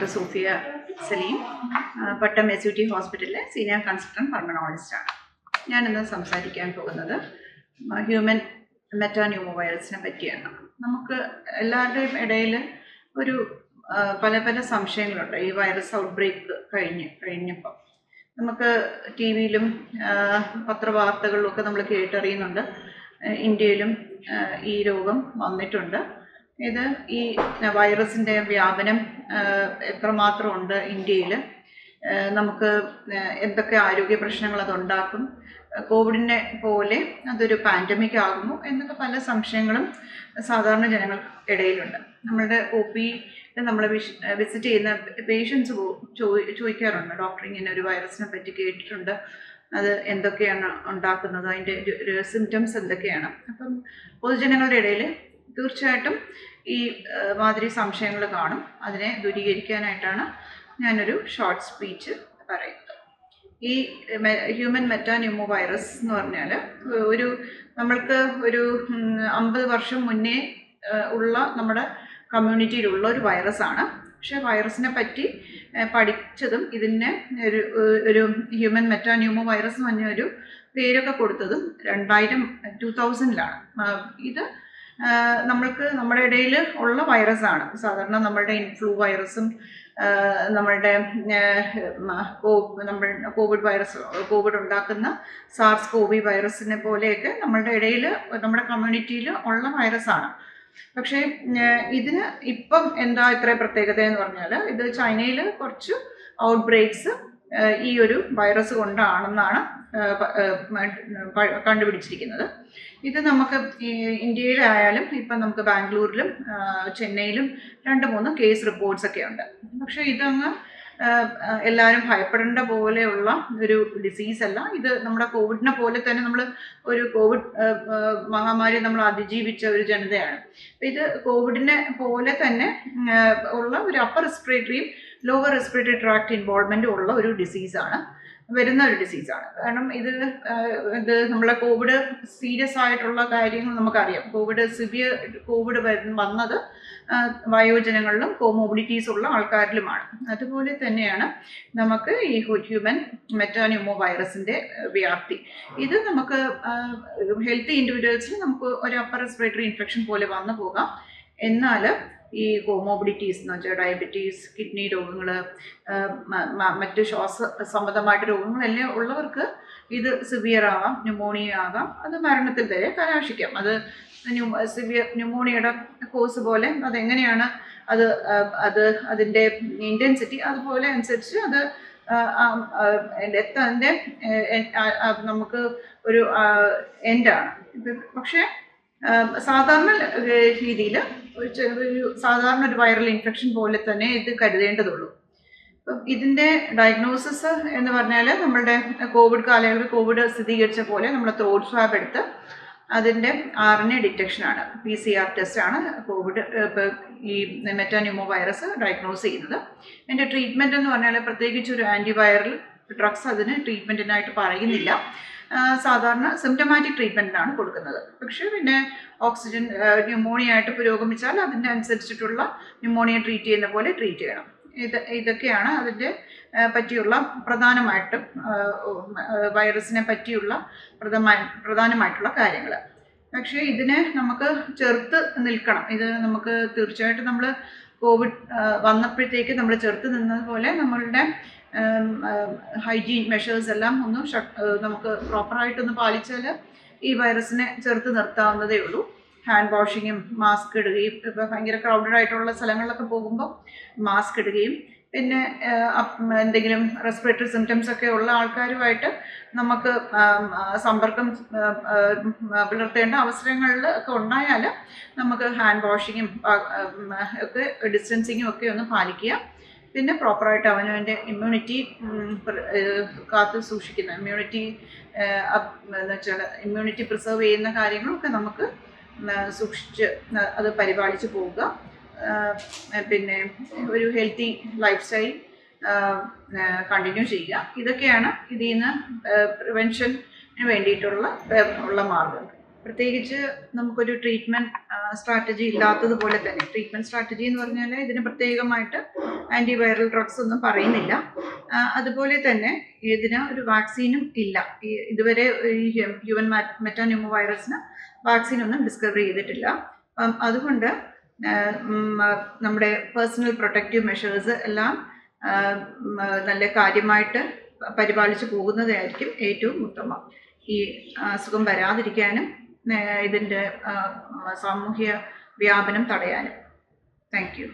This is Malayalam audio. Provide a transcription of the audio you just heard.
ഡോക്ടർ സൂഫിയ സലീം, പട്ടം SUT ഹോസ്പിറ്റലിലെ സീനിയർ കൺസൾട്ടൻറ്റ് പൾമണോളജിസ്റ്റാണ്. ഞാനിന്ന് സംസാരിക്കാൻ പോകുന്നത് ഹ്യൂമൻ മെറ്റാന്യൂമോവൈറസിനെ പറ്റിയാണ്. നമുക്ക് എല്ലാവരുടെയും ഇടയിൽ ഒരു പല പല സംശയങ്ങളുണ്ട്. ഈ വൈറസ് ഔട്ട് ബ്രേക്ക് കഴിഞ്ഞപ്പോൾ നമുക്ക് TV-യിലും പത്രവാർത്തകളിലും ഒക്കെ നമ്മൾ കേട്ടറിയുന്നുണ്ട്. ഇന്ത്യയിലും ഈ രോഗം വന്നിട്ടുണ്ട്. ഇത് ഈ വൈറസിൻ്റെ വ്യാപനം എത്രമാത്രം ഉണ്ട് ഇന്ത്യയിൽ, നമുക്ക് എന്തൊക്കെ ആരോഗ്യ പ്രശ്നങ്ങൾ അതുണ്ടാക്കും, കോവിഡിനെ പോലെ അതൊരു പാൻഡമിക് ആകുമോ എന്നൊക്കെ പല സംശയങ്ങളും സാധാരണ ജനങ്ങൾക്കിടയിലുണ്ട്. നമ്മളുടെ OP നമ്മൾ വിസിറ്റ് ചെയ്യുന്ന പേഷ്യൻസ് ചോദിക്കാറുണ്ട്, ഡോക്ടർ ഇങ്ങനെ ഒരു വൈറസിനെ പറ്റി കേട്ടിട്ടുണ്ട്, അത് എന്തൊക്കെയാണ് ഉണ്ടാക്കുന്നത്, അതിൻ്റെ സിംറ്റംസ് എന്തൊക്കെയാണ്. അപ്പം പൊതുജനങ്ങളുടെ ഇടയിൽ തീർച്ചയായിട്ടും ഈ മാതിരി സംശയങ്ങൾ കാണും. അതിനെ ദൂരീകരിക്കാനായിട്ടാണ് ഞാനൊരു ഷോർട്ട് സ്പീച്ച് പറയുന്നത്. ഈ ഹ്യൂമൻ മെറ്റാന്യൂമോ വൈറസ് എന്ന് പറഞ്ഞാൽ നമ്മൾക്ക് ഒരു 50 വർഷം മുന്നേ ഉള്ള നമ്മുടെ കമ്മ്യൂണിറ്റിയിലുള്ള ഒരു വൈറസാണ്. പക്ഷേ വൈറസിനെ പറ്റി പഠിച്ചതും ഇതിനെ ഒരു ഹ്യൂമൻ മെറ്റാന്യൂമോ വൈറസ് എന്ന് പറഞ്ഞൊരു പേരൊക്കെ കൊടുത്തതും 2000-ലാണ്. ഇത് നമ്മുടെ ഇടയിൽ ഉള്ള വൈറസാണ്. സാധാരണ നമ്മളുടെ ഇൻഫ്ലൂ വൈറസും നമ്മളുടെ കോവിഡ് ഉണ്ടാക്കുന്ന SARS-CoV വൈറസിനെ പോലെയൊക്കെ നമ്മളുടെ ഇടയിൽ നമ്മുടെ കമ്മ്യൂണിറ്റിയിൽ ഉള്ള വൈറസാണ്. പക്ഷേ ഇതിന് ഇപ്പം എന്താ ഇത്ര പ്രത്യേകത എന്ന് പറഞ്ഞാൽ, ഇത് ചൈനയിൽ കുറച്ച് ഔട്ട് ബ്രേക്സ് ഈ ഒരു വൈറസ് കൊണ്ടാണെന്നാണ് കണ്ടുപിടിച്ചിരിക്കുന്നത്. ഇത് നമുക്ക് ഇന്ത്യയിലായാലും ഇപ്പം നമുക്ക് ബാംഗ്ലൂരിലും ചെന്നൈയിലും 2-3 കേസ് റിപ്പോർട്ട്സ് ഒക്കെ ഉണ്ട്. പക്ഷേ ഇതങ്ങ് എല്ലാവരും ഭയപ്പെടേണ്ട പോലെയുള്ള ഒരു ഡിസീസല്ല. ഇത് നമ്മുടെ കോവിഡിനെ പോലെ തന്നെ നമ്മൾ ഒരു കോവിഡ് മഹാമാരി നമ്മൾ അതിജീവിച്ച ഒരു ജനതയാണ്. ഇത് കോവിഡിനെ പോലെ തന്നെ ഉള്ള ഒരു അപ്പർ റെസ്പിറേറ്ററിയും ലോവർ റെസ്പിറേറ്ററി ട്രാക്ട് ഇൻവോൾവ്മെൻറ്റും ഉള്ള ഒരു ഡിസീസാണ്, വരുന്ന ഒരു ഡിസീസാണ്. കാരണം ഇത് നമ്മളെ കോവിഡ് സീരിയസ് ആയിട്ടുള്ള കാര്യങ്ങൾ നമുക്കറിയാം. സിവിയർ കോവിഡ് വന്നത് വയോജനങ്ങളിലും കോമോബിഡിറ്റീസ് ഉള്ള ആൾക്കാരിലുമാണ്. അതുപോലെ തന്നെയാണ് നമുക്ക് ഈ ഹ്യൂമൻ മെറ്റാന്യൂമോ വൈറസിൻ്റെ വ്യാപ്തി. ഇത് നമുക്ക് ഹെൽത്തി ഇൻഡിവിജ്വൽസിന് നമുക്ക് ഒരു അപ്പർ റെസ്പിറേറ്ററി ഇൻഫെക്ഷൻ പോലെ വന്നു പോകാം. എന്നാൽ ഈ കോമോബിഡിറ്റീസ് എന്ന് വെച്ചാൽ ഡയബറ്റീസ്, കിഡ്നി രോഗങ്ങൾ, മറ്റ് ശ്വാസ സംബന്ധമായിട്ട് രോഗങ്ങളെല്ലാം ഉള്ളവർക്ക് ഇത് സിവിയർ ആവാം, ന്യൂമോണിയ ആകാം, അത് മരണത്തിൽ വരെ കലാശിക്കാം. അത് സിവിയർ ന്യൂമോണിയയുടെ കോഴ്സ് പോലെ അതെങ്ങനെയാണ് അതിൻ്റെ ഇൻറ്റൻസിറ്റി അതുപോലെ അനുസരിച്ച് അത് ഡെത്തിൻ്റെ നമുക്ക് ഒരു എൻഡാണ്. പക്ഷേ സാധാരണ രീതിയിൽ സാധാരണ ഒരു വൈറൽ ഇൻഫെക്ഷൻ പോലെ തന്നെ ഇത് കരുതേണ്ടതുള്ളൂ. അപ്പം ഇതിൻ്റെ ഡയഗ്നോസിസ് എന്ന് പറഞ്ഞാൽ, നമ്മളുടെ കോവിഡ് കാലയളവിൽ കോവിഡ് സ്ഥിരീകരിച്ച പോലെ നമ്മൾ ത്രോട്ട് സ്വാബ് എടുത്ത് അതിൻ്റെ RNA ഡിറ്റക്ഷനാണ്, PCR ടെസ്റ്റാണ് കോവിഡ് ഈ മെറ്റാന്യൂമോ വൈറസ് ഡയഗ്നോസ് ചെയ്യുന്നത്. അതിൻ്റെ ട്രീറ്റ്മെൻറ്റ് എന്ന് പറഞ്ഞാൽ പ്രത്യേകിച്ച് ഒരു ആൻറ്റിവൈറൽ ഡ്രഗ്സ് അതിന് ട്രീറ്റ്മെൻറ്റിനായിട്ട് പറയുന്നില്ല. സാധാരണ സിംറ്റമാറ്റിക് ട്രീറ്റ്മെൻറ്റിനാണ് കൊടുക്കുന്നത്. പക്ഷേ പിന്നെ ഓക്സിജൻ ന്യൂമോണിയ ആയിട്ട് പുരോഗമിച്ചാൽ അതിൻ്റെ അനുസരിച്ചിട്ടുള്ള ന്യൂമോണിയ ട്രീറ്റ് ചെയ്യുന്ന പോലെ ട്രീറ്റ് ചെയ്യണം. ഇതൊക്കെയാണ് അതിൻ്റെ പറ്റിയുള്ള പ്രധാനമായിട്ടും വൈറസിനെ പറ്റിയുള്ള പ്രധാനമായിട്ടുള്ള കാര്യങ്ങൾ. പക്ഷേ ഇതിനെ നമുക്ക് ചെറുത്ത് നിൽക്കണം. ഇത് നമുക്ക് തീർച്ചയായിട്ടും നമ്മൾ കോവിഡ് വന്നപ്പോഴത്തേക്ക് നമ്മൾ ചെറുത്ത് നിന്നതുപോലെ നമ്മളുടെ ഹൈജീൻ മെഷേഴ്സ് എല്ലാം നമുക്ക് പ്രോപ്പറായിട്ടൊന്ന് പാലിച്ചാൽ ഈ വൈറസിനെ ചെറുത്ത് നിർത്താവുന്നതേ ഉള്ളൂ. ഹാൻഡ് വാഷിങ്ങും മാസ്ക് ഇടുകയും, ഇപ്പോൾ ഭയങ്കര ക്രൗഡഡ് ആയിട്ടുള്ള സ്ഥലങ്ങളിലൊക്കെ പോകുമ്പോൾ മാസ്ക് ഇടുകയും, പിന്നെ എന്തെങ്കിലും റെസ്പിറേറ്ററി സിംറ്റംസ് ഒക്കെ ഉള്ള ആൾക്കാരുമായിട്ട് നമുക്ക് സമ്പർക്കം പുലർത്തേണ്ട അവസരങ്ങളിൽ ഒക്കെ ഉണ്ടായാൽ നമുക്ക് ഹാൻഡ് വാഷിങ്ങും ഒക്കെ ഡിസ്റ്റൻസിങ്ങും ഒക്കെ ഒന്ന് പാലിക്കുക. പിന്നെ പ്രോപ്പറായിട്ട് അവനവൻ്റെ ഇമ്മ്യൂണിറ്റി കാത്തു സൂക്ഷിക്കുന്ന ഇമ്മ്യൂണിറ്റി പ്രിസർവ് ചെയ്യുന്ന കാര്യങ്ങളൊക്കെ നമുക്ക് സൂക്ഷിച്ച് അത് പരിപാലിച്ച് പോവുക. പിന്നെ ഒരു ഹെൽത്തി ലൈഫ് സ്റ്റൈൽ കണ്ടിന്യൂ ചെയ്യുക. ഇതൊക്കെയാണ് ഇതിൽ നിന്ന് പ്രിവെൻഷന് വേണ്ടിയിട്ടുള്ള മാർഗങ്ങൾ. പ്രത്യേകിച്ച് നമുക്കൊരു ട്രീറ്റ്മെൻറ്റ് സ്ട്രാറ്റജി ഇല്ലാത്തതുപോലെ തന്നെ. ട്രീറ്റ്മെൻറ്റ് സ്ട്രാറ്റജി എന്ന് പറഞ്ഞാൽ ഇതിന് പ്രത്യേകമായിട്ട് ആൻറ്റിവൈറൽ ഡ്രഗ്സ് ഒന്നും പറയുന്നില്ല. അതുപോലെ തന്നെ ഇതിന് ഒരു വാക്സിനും ഇല്ല. ഇതുവരെ ഈ ഹ്യൂമൻ മെറ്റാന്യൂമോ വൈറസിന് വാക്സിനൊന്നും ഡിസ്കവർ ചെയ്തിട്ടില്ല. അതുകൊണ്ട് നമ്മുടെ പേഴ്സണൽ പ്രൊട്ടക്റ്റീവ് മെഷേഴ്സ് എല്ലാം നല്ല കാര്യമായിട്ട് പരിപാലിച്ച് പോകുന്നതായിരിക്കും ഏറ്റവും ഉത്തമം. ഈ അസുഖം വരാതിരിക്കാനും ഇതിൻ്റെ സാമൂഹ്യ വ്യാപനം തടയാനും. Thank you.